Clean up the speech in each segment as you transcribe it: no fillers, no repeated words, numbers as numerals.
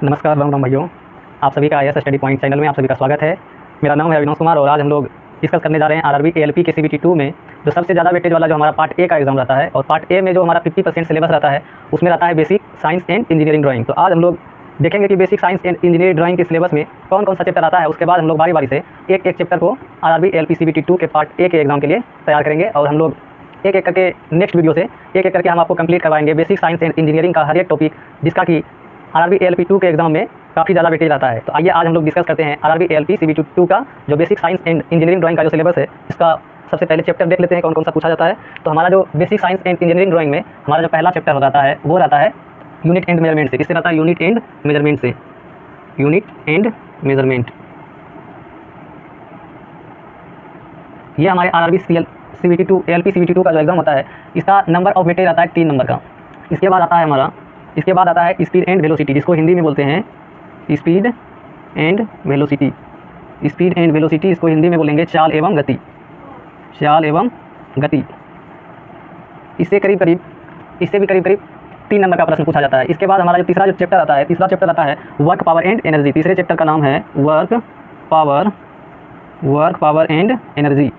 नमस्कार, राम राम भाइयों। आप सभी का IAS स्टडी पॉइंट चैनल में आप सभी का स्वागत है। मेरा नाम है अविनाश कुमार और आज हम लोग डिस्कस करने जा रहे हैं आरआरबी ALP के CBT 2 में जो सबसे ज़्यादा वेटेज वाला जो हमारा पार्ट ए का एग्जाम रहता है, और पार्ट ए में जो हमारा 50% सिलेबस रहता है उसमें रहता है basic science and engineering drawing. तो आज हम लोग देखेंगे कि basic science and engineering drawing के सिलेबस में कौन कौन सा चैप्टर आता है। उसके बाद हम लोग बारी बारी से एक एक चैप्टर को आरआरबी ALP CBT 2 के पार्ट ए के एग्जाम के लिए तैयार करेंगे और हम लोग एक एक करके नेक्स्ट वीडियो से एक एक करके हम आपको कंप्लीट करवाएंगे बेसिक साइंस एंड इंजीनियरिंग का हर एक टॉपिक, जिसका कि आरआरबी ALP 2 के एग्जाम में काफ़ी ज़्यादा वेटेज आता है। तो आइए आज हम लोग डिस्कस करते हैं आरआरबी ALP CBT 2 का जो basic science and engineering drawing का जो सिलेबस है, इसका सबसे पहले चैप्टर देख लेते हैं कौन कौन सा पूछा जाता है। तो हमारा जो basic science and engineering drawing में हमारा जो पहला चैप्टर होता है वो रहता है यूनिट एंड मेजरमेंट से। किससे रहता है? यूनिट एंड मेजरमेंट से। यूनिट एंड मेजरमेंट ये हमारे आरआरबी CBT 2 ALP CBT 2 का जो एग्जाम होता है, इसका नंबर ऑफ वेटेज आता है 3 नंबर का। इसके बाद आता है स्पीड एंड वेलोसिटी, जिसको हिंदी में बोलते हैं speed and velocity. Speed and velocity इसको हिंदी में बोलेंगे चाल एवं गति। चाल एवं गति इससे भी करीब करीब 3 नंबर का प्रश्न पूछा जाता है। इसके बाद हमारा जो तीसरा चैप्टर आता है वर्क पावर एंड एनर्जी। तीसरे चैप्टर का नाम है work power and energy.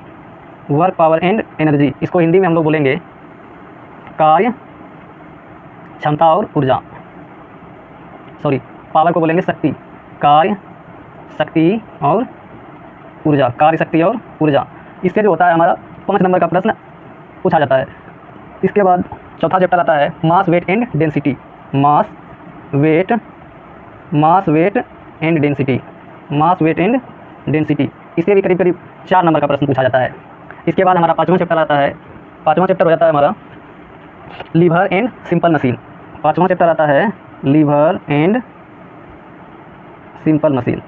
Work power and energy इसको हिंदी में हम लोग बोलेंगे कार्य क्षमता और ऊर्जा। पावर को बोलेंगे शक्ति। कार्य शक्ति और ऊर्जा। कार्य शक्ति और ऊर्जा इससे जो होता है हमारा 5 नंबर का प्रश्न पूछा जाता है। इसके बाद चौथा चैप्टर आता है mass weight and density. Mass weight and density इससे भी करीब 4 नंबर का प्रश्न पूछा जाता है। इसके बाद हमारा पाँचवां चैप्टर हो जाता है हमारा लीवर एंड सिंपल मशीन। पाँचवां चैप्टर आता है लीवर एंड सिंपल मशीन।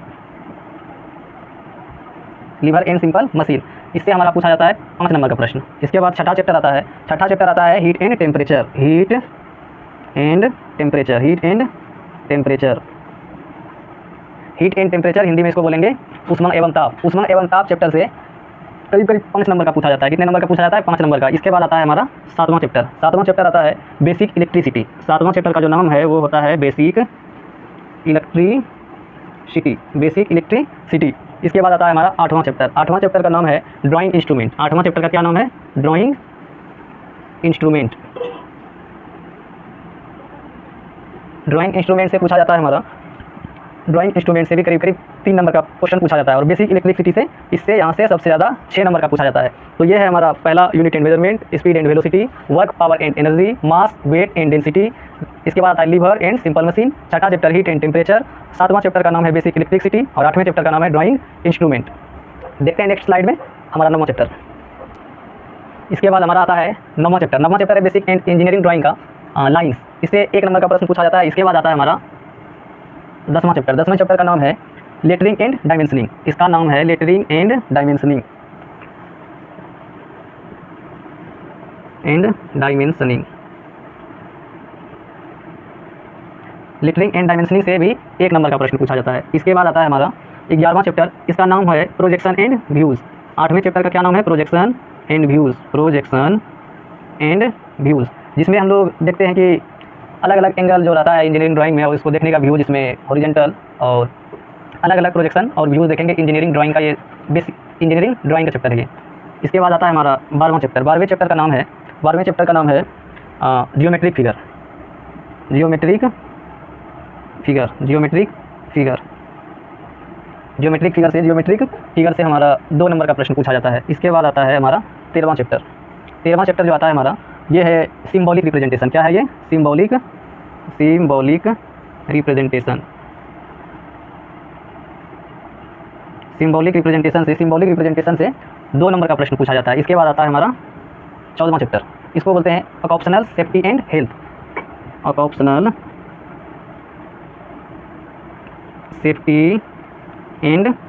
इससे हमारा पूछा जाता है 5 नंबर का प्रश्न। इसके बाद छठा चैप्टर आता है heat and temperature. Heat and temperature Hindi में इसको बोलेंगे ऊष्मा एवं ताप चैप्टर से करीब 5 नंबर का पूछा जाता है। कितने नंबर का पूछा जाता है? 5 नंबर का। इसके बाद आता है हमारा सातवां चैप्टर आता है बेसिक इलेक्ट्रिसिटी। सातवां चैप्टर का जो नाम है वो होता है बेसिक इलेक्ट्रिसिटी। इसके बाद आता है हमारा आठवां चैप्टर का नाम है ड्राइंग इंस्ट्रूमेंट। आठवां चैप्टर का क्या नाम है? ड्राइंग इंस्ट्रूमेंट से पूछा जाता है हमारा। ड्राइंग इंस्ट्रूमेंट से भी करीब 3 नंबर का क्वेश्चन पूछा जाता है। और बेसिक इलेक्ट्रिसिटी से यहाँ से सबसे ज़्यादा 6 नंबर का पूछा जाता है। तो ये है हमारा पहला unit and measurement, speed and velocity, work power and energy, mass weight and density. इसके बाद आता है लीवर एंड सिंपल मशीन। छठा चैप्टर हीट एंड टेम्परेचर। सातवां चैप्टर का नाम है बेसिक इलेक्ट्रिसिटी और 8वें चैप्टर का नाम है ड्राइंग इंस्ट्रूमेंट। देखते हैं नेक्स्ट स्लाइड में हमारा 9वां चैप्टर। इसके बाद हमारा आता है 9वां चैप्टर है बेसिक एंड इंजीनियरिंग ड्राइंग का लाइन्स। इससे 1 नंबर का प्रश्न पूछा जाता है। इसके बाद आता है हमारा 10वां चैप्टर का नाम है लेटरिंग एंड डायमेंशनिंग। इसका नाम है lettering and dimensioning. Lettering and dimensioning से भी 1 नंबर का प्रश्न पूछा जाता है। इसके बाद आता है हमारा 11वां चैप्टर। इसका नाम है प्रोजेक्शन एंड व्यूज़। 8वें चैप्टर का क्या नाम है? प्रोजेक्शन एंड व्यूज़, जिसमें हम लोग देखते हैं कि अलग अलग एंगल जो रहता है इंजीनियरिंग ड्राइंग में और इसको देखने का व्यू, जिसमें हॉरिजॉन्टल और अलग अलग प्रोजेक्शन और व्यूज़ देखेंगे इंजीनियरिंग ड्राइंग का। ये बेसिक इंजीनियरिंग ड्राइंग का चैप्टर है ये। इसके बाद आता है हमारा 12वां चैप्टर। 12वें चैप्टर का नाम है जियोमेट्रिक फिगर से हमारा 2 नंबर का प्रश्न पूछा जाता है। इसके बाद आता है हमारा 13वां चैप्टर जो आता है हमारा, ये है सिंबॉलिक रिप्रेजेंटेशन। क्या है ये? Symbolic representation. सिंबॉलिक रिप्रेजेंटेशन से 2 नंबर का प्रश्न पूछा जाता है। इसके बाद आता है हमारा 14वां चैप्टर। इसको बोलते हैं ऑक्यूपेशनल सेफ्टी एंड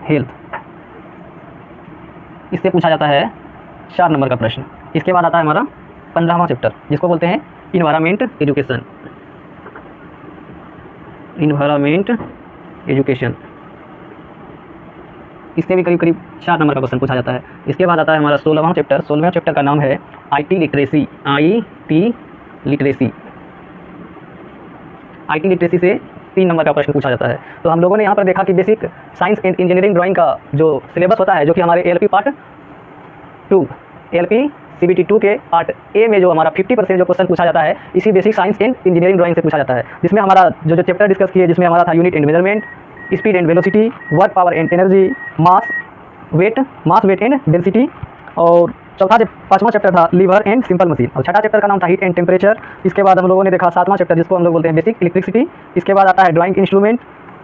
हेल्थ। इससे पूछा जाता है 4 नंबर का प्रश्न। इसके बाद आता है हमारा 15वां चैप्टर, जिसको बोलते हैं इन्वायरमेंट एजुकेशन। इससे भी करीब 4 नंबर का क्वेश्चन पूछा जाता है। इसके बाद आता है हमारा 16वां चैप्टर का नाम है IT लिटरेसी। IT लिटरेसी से 3 नंबर का प्रश्न पूछा जाता है। तो हम लोगों ने यहाँ पर देखा कि basic science and engineering drawing का जो सिलेबस होता है, जो कि हमारे एएलपी पार्ट 2 एएलपी सीबीटी 2 के पार्ट ए में जो हमारा 50% जो क्वेश्चन पूछा जाता है, इसी basic science and engineering drawing से पूछा जाता है। जिसमें हमारा जो चैप्टर डिस्कस किए, जिसमें हमारा था unit and measurement, speed and velocity, work power and energy, mass weight and density, और पाँचवां चैप्टर था लीवर एंड सिंपल मशीन, और छठा चैप्टर का नाम था हीट एंड टेम्परेचर। इसके बाद हम लोगों ने देखा 7वां चैप्टर, जिसको हम लोग बोलते हैं बेसिक इलेक्ट्रिसिटी। इसके बाद आता है ड्राइंग इंस्ट्रूमेंट,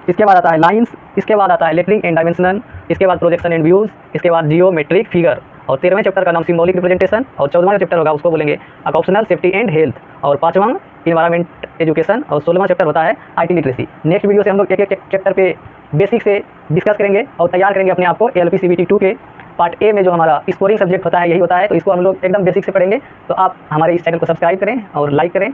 इसके बाद आता है लाइंस, इसके बाद आता है लेटरिंग एंड डायमेंशनल, इसके बाद प्रोजेक्शन एंड व्यूज़, इसके बाद जियोमेट्रिक फिगर, और 13वें चैप्टर का नाम सिंबॉलिक रिप्रेजेंटेशन, और 14वां चैप्टर होगा उसको बोलेंगे ऑक्यूपेशनल सेफ्टी एंड हेल्थ, और 5वां इन्वायरमेंट एजुकेशन, और 16वां चैप्टर होता है आईटी लिटरेसी। नेक्स्ट वीडियो से हम लोग एक चैप्टर पे बेसिक से डिस्कस करेंगे और तैयार करेंगे अपने आप को एएलपी सीबीटी 2 के पार्ट ए में जो हमारा स्कोरिंग सब्जेक्ट होता है, यही होता है। तो इसको हम लोग एकदम बेसिक से पढ़ेंगे। तो आप हमारे इस चैनल को सब्सक्राइब करें और लाइक करें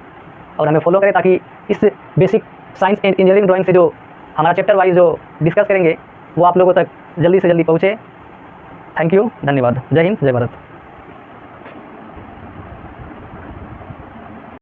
और हमें फॉलो करें, ताकि इस basic science and engineering drawing से जो हमारा चैप्टर वाइज जो डिस्कस करेंगे वो आप लोगों तक जल्दी से जल्दी पहुँचे। थैंक यू, धन्यवाद। जय हिंद, जय भारत।